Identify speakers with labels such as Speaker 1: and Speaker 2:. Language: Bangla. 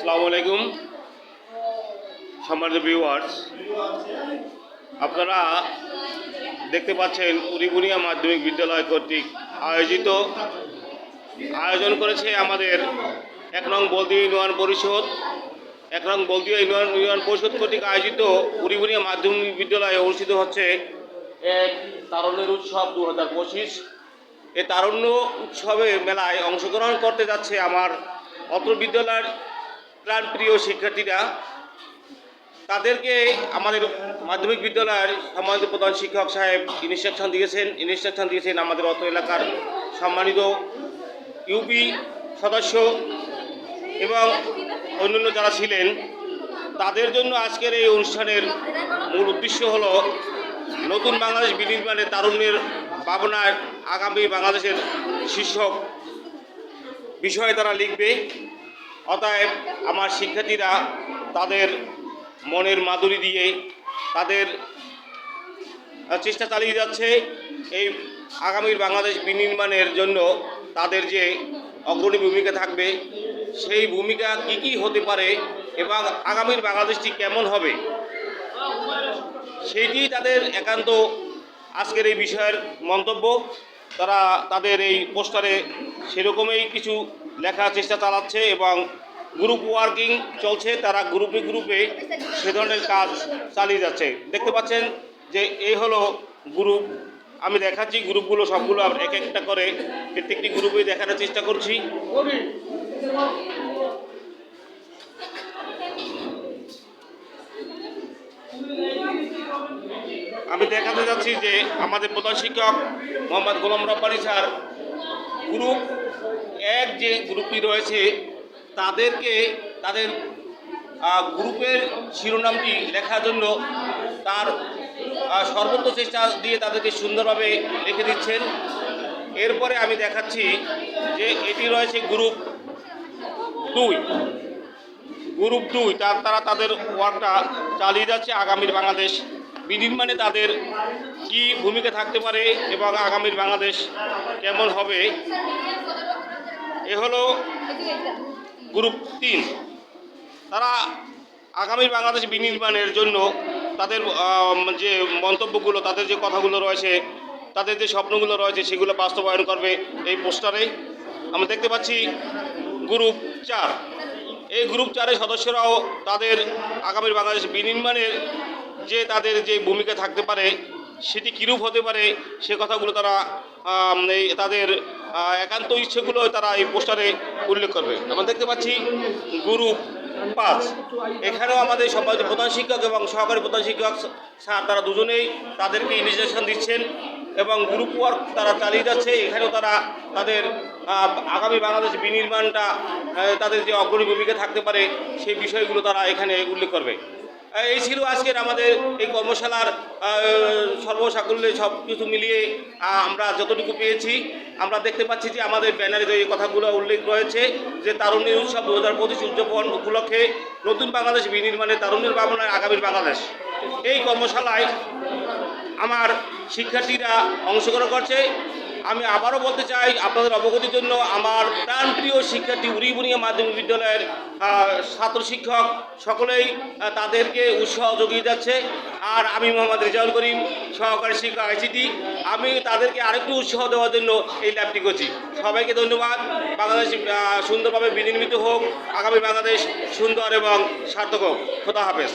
Speaker 1: আসসালামু আলাইকুম সম্মানিত ভিউয়ার্স, আপনারা দেখতে পাচ্ছেন উরিগুনিয়া মাধ্যমিক বিদ্যালয় কর্তৃক আয়োজন করেছে আমাদের ১ নং বলদিয়া ইউনিয়ন পরিষদ কর্তৃক আয়োজিত উরিগুনিয়া মাধ্যমিক বিদ্যালয়ে অনুষ্ঠিত হচ্ছে এক তারুণ্যের উৎসব 2025। এই তারুণ্য উৎসবে মেলায় অংশগ্রহণ করতে যাচ্ছে আমার অত্র বিদ্যালয়ের প্রাণপ্রিয় শিক্ষার্থীরা। তাদেরকে আমাদের মাধ্যমিক বিদ্যালয়ের সম্মানিত প্রধান শিক্ষক সাহেব ইনস্ট্রাকশন দিয়েছেন আমাদের অত্র এলাকার সম্মানিত ইউপি সদস্য এবং অন্যান্য যারা ছিলেন। তাদের জন্য আজকের এই অনুষ্ঠানের মূল উদ্দেশ্য হলো নতুন বাংলাদেশ বিনির্মাণে তারুণ্যের ভাবনায় আগামী বাংলাদেশের শীর্ষক বিষয়ে তারা লিখবে। অতএব আমার শিক্ষার্থীরা তাদের মনের মাধুরী দিয়ে তাদের চেষ্টা চালিয়ে যাচ্ছে এই আগামীর বাংলাদেশ বিনির্মাণের জন্য। তাদের যে অগ্রণী ভূমিকা থাকবে, সেই ভূমিকা কি হতে পারে এবং আগামীর বাংলাদেশটি কেমন হবে, সেইটি তাদের একান্ত আজকের এই বিষয়ের মন্তব্য। তারা তাদের এই পোস্টারে সেরকমই কিছু লেখার চেষ্টা চালাচ্ছে এবং গ্রুপ ওয়ার্কিং চলছে। তারা গ্রুপে সে ধরনের কাজ চালিয়ে যাচ্ছে। দেখতে পাচ্ছেন যে এই হলো গ্রুপ। আমি দেখাচ্ছি গ্রুপগুলো সবগুলো এক একটা করে প্রত্যেকটি গ্রুপে দেখানোর চেষ্টা করছি। আমি দেখাতে যাচ্ছি যে আমাদের প্রধান শিক্ষক মোহাম্মদ গোলাম রব্বানী স্যার গ্রুপ 1 যে গ্রুপটি রয়েছে তাদেরকে তাদের গ্রুপের শিরোনামটি লেখার জন্য তার সর্বোচ্চ চেষ্টা দিয়ে তাদেরকে সুন্দরভাবে লিখে দিচ্ছেন। এরপরে আমি দেখাচ্ছি যে এটি রয়েছে গ্রুপ 2। তারা তাদের ওয়ার্কটা চালিয়ে যাচ্ছে আগামীর বাংলাদেশ বিনির্মাণে তাদের কি ভূমিকা থাকতে পারে এবং আগামীর বাংলাদেশ কেমন হবে। এ হলো গ্রুপ 3। তারা আগামীর বাংলাদেশ বিনির্মাণের জন্য তাদের যে মন্তব্যগুলো, তাদের যে কথাগুলো রয়েছে, তাদের যে স্বপ্নগুলো রয়েছে সেগুলো বাস্তবায়ন করবে এই পোস্টারে। আমরা দেখতে পাচ্ছি গ্রুপ 4। এই গ্রুপ 4-এর সদস্যরাও তাদের আগামীর বাংলাদেশ বিনির্মাণের যে তাদের যে ভূমিকা থাকতে পারে সেটি কীরূপ হতে পারে সে কথাগুলো তারা তাদের একান্ত ইচ্ছেগুলো তারা এই পোস্টারে উল্লেখ করবে। আমরা দেখতে পাচ্ছি গ্রুপ 5। এখানেও আমাদের সম্মানিত প্রধান শিক্ষক এবং সহকারী প্রধান শিক্ষক স্যার তারা দুজনেই তাদেরকে ইনস্ট্রাকশন দিচ্ছেন এবং গ্রুপ ওয়ার্ক তারা চালিয়ে যাচ্ছে। এখানেও তারা তাদের আগামী বাংলাদেশ বিনির্মাণটা তাদের যে অগ্রণী ভূমিকা থাকতে পারে সেই বিষয়গুলো তারা এখানে উল্লেখ করবে। এই ছিল আজকের আমাদের এই কর্মশালার সর্বসাকুল্যে সব কিছু মিলিয়ে আমরা যতটুকু পেয়েছি। আমরা দেখতে পাচ্ছি যে আমাদের ব্যানারে এই কথাগুলো উল্লেখ রয়েছে যে তারুণ্যের উৎসব 2025 উদযাপন উপলক্ষে নতুন বাংলাদেশ বিনির্মাণে তারুণ্যের ভাবনায় আগামীর বাংলাদেশ। এই কর্মশালায় আমার শিক্ষার্থীরা অংশগ্রহণ করছে। আমি আবারও বলতে চাই আপনাদের অবগতির জন্য, আমার প্রাণপ্রিয় শিক্ষার্থী উরিগুনিয়া মাধ্যমিক বিদ্যালয়ের ছাত্র শিক্ষক সকলেই তাদেরকে উৎসাহ জুগিয়ে যাচ্ছে। আর আমি মোহাম্মদ রেজাউল করিম, সহকারী শিক্ষক ICT, আমি তাদেরকে আরেকটু উৎসাহ দেওয়ার জন্য এই ল্যাবটি করছি। সবাইকে ধন্যবাদ। বাংলাদেশ সুন্দরভাবে বিনির্মিত হোক, আগামী বাংলাদেশ সুন্দর এবং সার্থক হোক। খোদা হাফেজ।